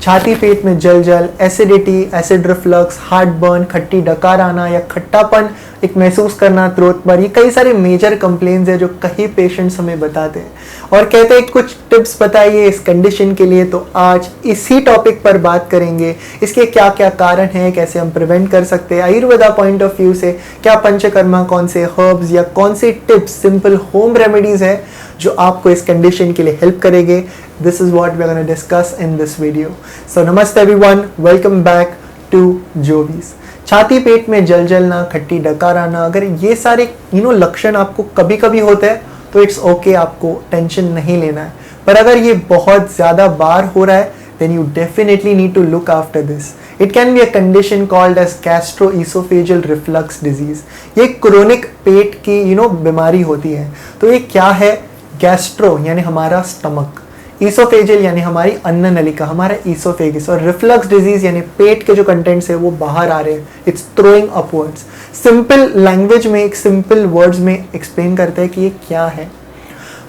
छाती पेट में जल जल, acidity, acid reflux, heart burn, खट्टी डकार आना या खट्टापन एक महसूस करना थ्रोट पर, ये कई सारे मेजर कंप्लेंट्स है जो कई पेशेंट्स हमें बताते हैं और कहते हैं कुछ टिप्स बताइए इस कंडीशन के लिए। तो आज इसी टॉपिक पर बात करेंगे, इसके क्या क्या कारण हैं, कैसे हम प्रिवेंट कर सकते हैं आयुर्वेदा पॉइंट ऑफ व्यू से, क्या पंचकर्मा, कौन से हर्ब्स या कौन से टिप्स, सिंपल होम रेमेडीज है जो आपको इस कंडीशन के लिए हेल्प करेंगे। This is what we are gonna discuss in this video. So नमस्ते everyone, welcome back to Jovees. छाती पेट में जल जलना, खट्टी डकार आना, अगर ये सारे लक्षण आपको कभी कभी होते हैं तो इट्स ओके, आपको टेंशन नहीं लेना है। पर अगर ये बहुत ज़्यादा बार हो रहा है then you definitely need to look after this. It can be a condition called as gastroesophageal reflux disease. ये क्रोनिक पेट की बीमारी होती है। तो ये क्या है? गैस्ट्रो यानी हमारा स्टमक, ईसोफेजियल यानी हमारी अन्न नलिका, हमारा ईसोफेगिस, और रिफ्लक्स डिजीज यानी पेट के जो कंटेंट्स है वो बाहर आ रहे हैं, it's throwing upwards. Simple language में, एक सिंपल वर्ड्स में एक्सप्लेन करते हैं कि ये क्या है।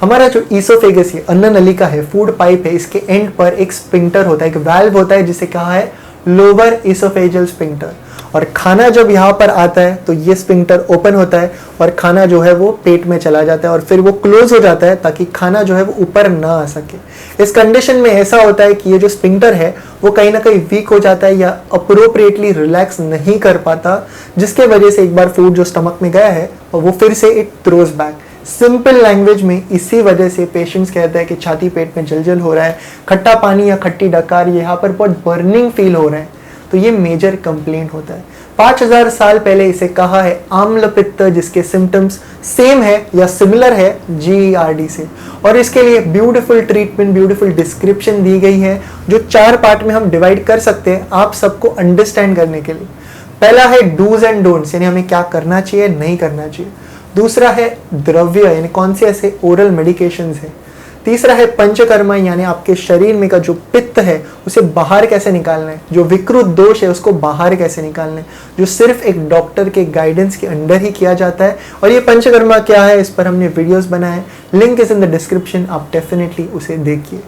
हमारा जो ईसोफेगस है, अन्न नलिका है, फूड पाइप है, इसके एंड पर एक स्पिंक्टर होता है, एक वाल्व होता है जिसे कहा है लोअर ईसोफेजियल स्पिंक्टर। और खाना जब यहाँ पर आता है तो ये स्पिंक्टर ओपन होता है और खाना जो है वो पेट में चला जाता है और फिर वो क्लोज हो जाता है ताकि खाना जो है वो ऊपर ना आ सके। इस कंडीशन में ऐसा होता है कि ये जो स्पिंक्टर है वो कहीं ना कहीं वीक हो जाता है या अप्रोप्रिएटली रिलैक्स नहीं कर पाता, जिसके वजह से एक बार फूड जो स्टमक में गया है और वो फिर से it throws back. Simple language में इसी वजह से पेशेंट्स कहते हैं कि छाती पेट में जल हो रहा है, खट्टा पानी या खट्टी डकार, यहाँ पर बहुत बर्निंग फील हो रहा है। तो ये मेजर कंप्लेंट होता है। 5000 साल पहले इसे कहा है आम्ल पित्त, जिसके सिम्टम्स सेम है या सिमिलर है GERD से। और इसके लिए ब्यूटीफुल ट्रीटमेंट, ब्यूटीफुल डिस्क्रिप्शन दी गई है जो 4 पार्ट में हम डिवाइड कर सकते हैं आप सबको अंडरस्टैंड करने के लिए। पहला है डूज एंड डोंट्स, यानी हमें क्या करना चाहिए, नहीं करना चाहिए। दूसरा है द्रव्य, यानी कौन से ऐसे ओरल मेडिकेशंस है। तीसरा है पंचकर्मा, यानी आपके शरीर में का जो पित्त है उसे बाहर कैसे निकालना है, जो विकृत दोष है उसको बाहर कैसे निकालना है, जो सिर्फ एक डॉक्टर के गाइडेंस के अंडर ही किया जाता है। और ये पंचकर्मा क्या है, इस पर हमने वीडियोस बनाए हैं, link is in the description, आप डेफिनेटली उसे देखिए।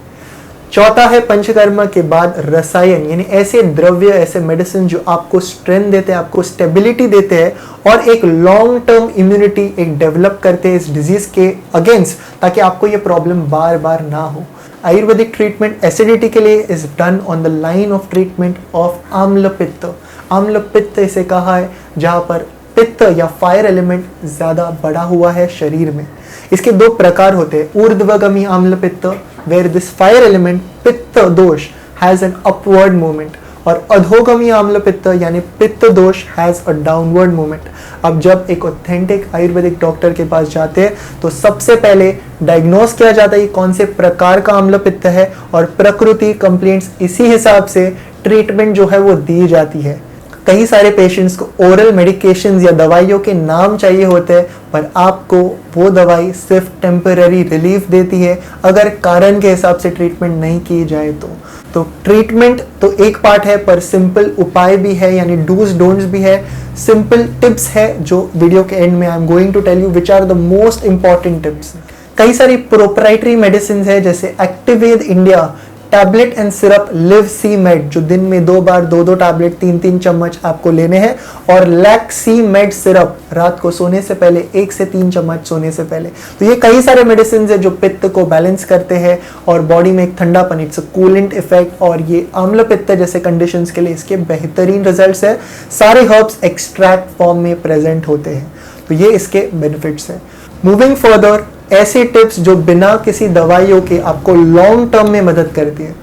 चौथा है पंचकर्मा के बाद रसायन, यानी ऐसे द्रव्य, ऐसे मेडिसिन जो आपको स्ट्रेंथ देते हैं, आपको स्टेबिलिटी देते हैं और एक लॉन्ग टर्म इम्यूनिटी एक डेवलप करते हैं इस डिजीज के अगेंस्ट, ताकि आपको ये प्रॉब्लम बार बार ना हो। आयुर्वेदिक ट्रीटमेंट एसिडिटी के लिए is done on the line of treatment of आम्ल पित्त। आम्ल पित्त इसे कहा है जहाँ पर पित्त या फायर एलिमेंट ज्यादा बढ़ा हुआ है शरीर में। इसके 2 प्रकार होते हैं, ऊर्ध्वगामी आम्ल पित्त where this fire element पित्त दोष has an upward movement, और अधोगामी आम्ल पित्त यानी पित्त दोष has a downward movement। अब जब एक ऑथेंटिक आयुर्वेदिक डॉक्टर के पास जाते हैं तो सबसे पहले डायग्नोस किया जाता है कौन से प्रकार का आम्ल पित्त है और प्रकृति कंप्लेंट्स, इसी हिसाब से ट्रीटमेंट जो है वो दी जाती है। कई सारे पेशेंट्स को ओरल मेडिकेशंस या दवाइयों के नाम चाहिए होते हैं, पर आपको वो दवाई सिर्फ टेम्पररी रिलीफ देती है अगर कारण के हिसाब से ट्रीटमेंट नहीं की जाए तो ट्रीटमेंट तो एक पार्ट है, पर सिंपल उपाय भी है, यानी डूज डोंट्स भी है, सिंपल टिप्स है जो वीडियो के एंड में I am going to tell you which are the most important tips. कई सारी प्रोप्राइटरी मेडिसिन है जैसे एक्टिवेद India tablet and syrup liv C med, जो दिन में 2 बार 2 टैबलेट 3 चम्मच आपको लेने हैं, और लैक सी मेड सिरप रात को सोने से पहले 1 से 3 चम्मच सोने से पहले। तो ये कई सारे मेडिसिन है जो पित्त को बैलेंस करते हैं और बॉडी में एक ठंडापन, इट्स अ कूलेंट इफेक्ट, और ये आम्ल पित्त जैसे कंडीशंस के लिए इसके बेहतरीन रिजल्ट्स है। सारे हर्ब्स एक्सट्रैक्ट फॉर्म में प्रेजेंट होते हैं, तो ये इसके बेनिफिट्स है। मूविंग फर्दर, ऐसे टिप्स जो बिना किसी दवाइयों के आपको लॉन्ग टर्म में मदद करती है।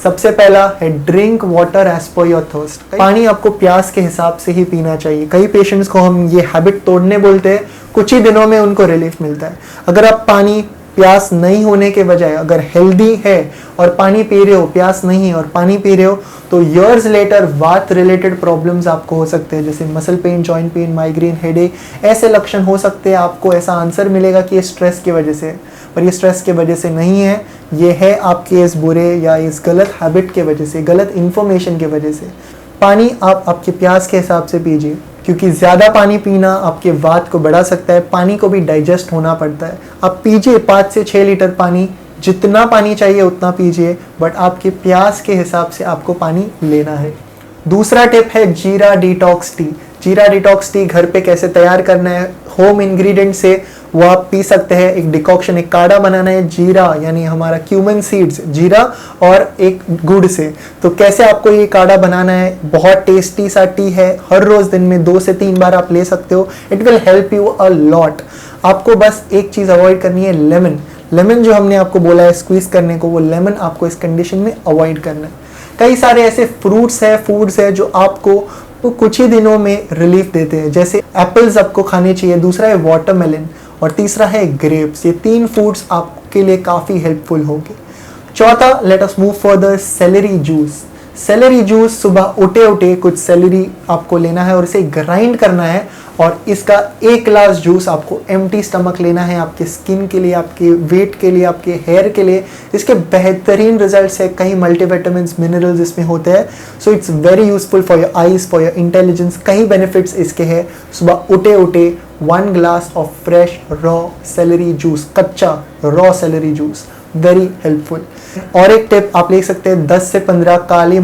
सबसे पहला है drink water as per your thirst. पानी आपको प्यास के हिसाब से ही पीना चाहिए। कई पेशेंट्स को हम ये हैबिट तोड़ने बोलते हैं, कुछ ही दिनों में उनको रिलीफ मिलता है। अगर आप पानी प्यास नहीं होने के बजाय अगर हेल्दी है और पानी पी रहे हो, प्यास नहीं है और पानी पी रहे हो, तो ईयर्स लेटर वात रिलेटेड प्रॉब्लम्स आपको हो सकते हैं, जैसे muscle pain, joint pain, migraine, headache, ऐसे लक्षण हो सकते हैं। आपको ऐसा आंसर मिलेगा कि ये स्ट्रेस की वजह से, पर ये स्ट्रेस की वजह से नहीं है, ये है आपके इस बुरे या इस गलत हैबिट के वजह से, गलत इंफॉर्मेशन की वजह से। पानी आप आपके प्यास के हिसाब से पीजिए, क्योंकि ज़्यादा पानी पीना आपके वात को बढ़ा सकता है, पानी को भी डाइजेस्ट होना पड़ता है। आप पीजिए 5 से 6 लीटर पानी जितना पानी चाहिए उतना पीजिए, बट आपके प्यास के हिसाब से आपको पानी लेना है। दूसरा टिप है जीरा डिटॉक्स टी। जीरा डिटॉक्स टी घर पे कैसे तैयार करना है, होम इंग्रेडिएंट से वो आप पी सकते हैं। एक डिकॉक्शन, एक काढ़ा बनाना है जीरा यानी हमारा क्यूमन सीड्स, जीरा और एक गुड़ से। तो कैसे आपको ये काढ़ा बनाना है, बहुत टेस्टी सा टी है, हर रोज दिन में 2 से 3 बार आप ले सकते हो। It will help you a lot. आपको बस एक चीज अवॉइड करनी है, लेमन। लेमन जो हमने आपको बोला है स्क्वीज करने को, वो लेमन आपको इस कंडीशन में अवॉइड करना है। कई सारे ऐसे फ्रूट्स है, फूड्स है जो आपको तो कुछ ही दिनों में रिलीफ देते हैं, जैसे एप्पल्स आपको खाने चाहिए, दूसरा है वाटरमेलन और तीसरा है ग्रेप्स। ये 3 फूड्स आपके लिए काफ़ी हेल्पफुल होंगे। चौथा, let us move further, salary juice. Salary juice, सुबह उठे उठे कुछ सेलेरी आपको लेना है और इसे ग्राइंड करना है और इसका 1 ग्लास जूस आपको एम्प्टी स्टमक लेना है, आपके स्किन के लिए, आपके वेट के लिए, आपके हेयर के लिए। इसके बेहतरीन रिजल्ट्स है, कई मल्टीविटामिन्स, मिनरल्स इसमें होते हैं। So it's very useful for your eyes, for your intelligence. कई बेनिफिट्स इसके हैं। सुबह उठे उठे 1 glass of fresh raw celery juice, कच्चा raw celery juice, very helpful. और एक टिप आप ले सकते हैं, 10 से 15 काले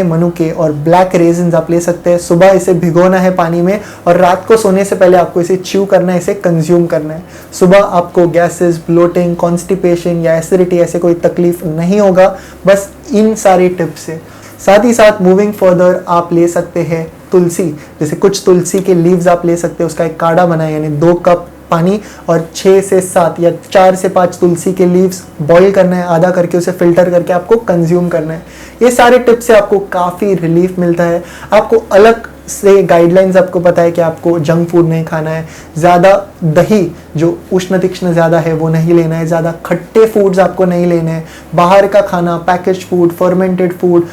मनुके और ब्लैक रेजिन्स आप ले सकते हैं। सुबह इसे भिगोना है पानी में और रात को सोने से पहले आपको इसे च्यू करना है, इसे कंज्यूम करना है। सुबह आपको गैसेस, ब्लोटिंग, कॉन्स्टिपेशन या एसिडिटी ऐसे कोई तकलीफ नहीं होगा, बस इन सारी टिप्स से। साथ ही साथ मूविंग फर्दर आप ले सकते हैं तुलसी, जैसे कुछ तुलसी के लीव्स आप ले सकते हैं, उसका एक काढ़ा बनाए, यानी 2 कप पानी और 6 से 7 या 4 से 5 तुलसी के लीव्स बॉईल करना है, आधा करके उसे फिल्टर करके आपको कंज्यूम करना है। ये सारे टिप्स से आपको काफ़ी रिलीफ मिलता है। आपको अलग से गाइडलाइंस आपको पता है कि आपको जंक फूड नहीं खाना है, ज़्यादा दही जो उष्ण तीक्ष्ण ज़्यादा है वो नहीं लेना है, ज़्यादा खट्टे फूड्स आपको नहीं लेने हैं, बाहर का खाना, पैकेज फूड, फर्मेंटेड फूड,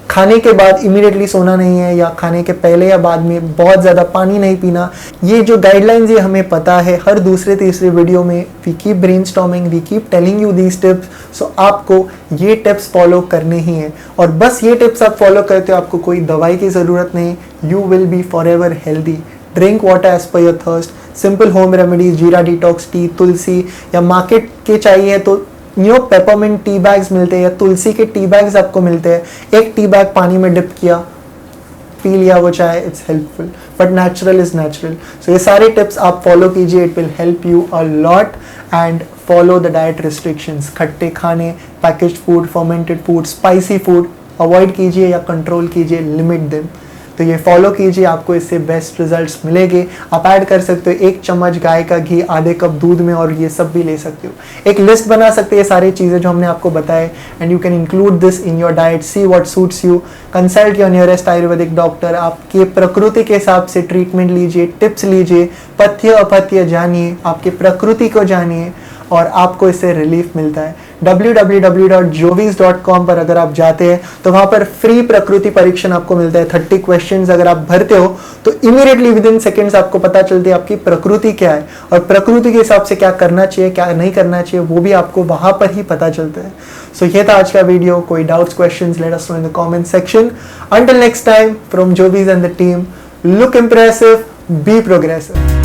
खाने के बाद इमीडिएटली सोना नहीं है या खाने के पहले या बाद में बहुत ज़्यादा पानी नहीं पीना। ये जो गाइडलाइंस ये हमें पता है, हर दूसरे तीसरे वीडियो में we keep brainstorming, we keep telling you these tips. So आपको ये टिप्स फॉलो करने ही हैं और बस ये टिप्स आप फॉलो करते हो, आपको कोई दवाई की ज़रूरत नहीं। You will be forever healthy. Drink water as per your thirst. Simple home remedies, जीरा डिटॉक्स टी, तुलसी, या मार्केट के चाहिए तो पेपरमिंट टी बैग्स मिलते हैं या तुलसी के टी बैग्स आपको मिलते हैं। एक टी बैग पानी में डिप किया, पी लिया वो चाय, it's helpful, but natural is natural. So ये सारे टिप्स आप फॉलो कीजिए, it will help you a lot. And follow the diet restrictions. खट्टे खाने, packaged food, fermented food, spicy food avoid कीजिए या कंट्रोल कीजिए, लिमिट देम। तो ये फॉलो कीजिए, आपको इससे बेस्ट रिजल्ट्स मिलेंगे। आप ऐड कर सकते हो 1 चम्मच गाय का घी आधे कप दूध में और ये सब भी ले सकते हो। एक लिस्ट बना सकते हैं सारी चीज़ें जो हमने आपको बताए, and you can include this in your diet, see what suits you, consult your nearest Ayurvedic doctor. आपके प्रकृति के हिसाब से ट्रीटमेंट लीजिए, टिप्स लीजिए, पथ्य अपथ्य जानिए, आपके प्रकृति को जानिए और आपको इससे रिलीफ मिलता है। www.jovis.com पर अगर आप जाते हैं तो वहां पर फ्री प्रकृति परीक्षण आपको मिलता है। 30 क्वेश्चंस अगर आप भरते हो तो इमीडिएटली विद इन सेकेंड्स आपको पता चलती है आपकी प्रकृति क्या है और प्रकृति के हिसाब से क्या करना चाहिए, क्या नहीं करना चाहिए, वो भी आपको वहां पर ही पता चलता है। सो ये था आज का वीडियो। कोई doubts, questions, let us know in the comment section. Until next time, from Jovees and the team, look impressive, be progressive.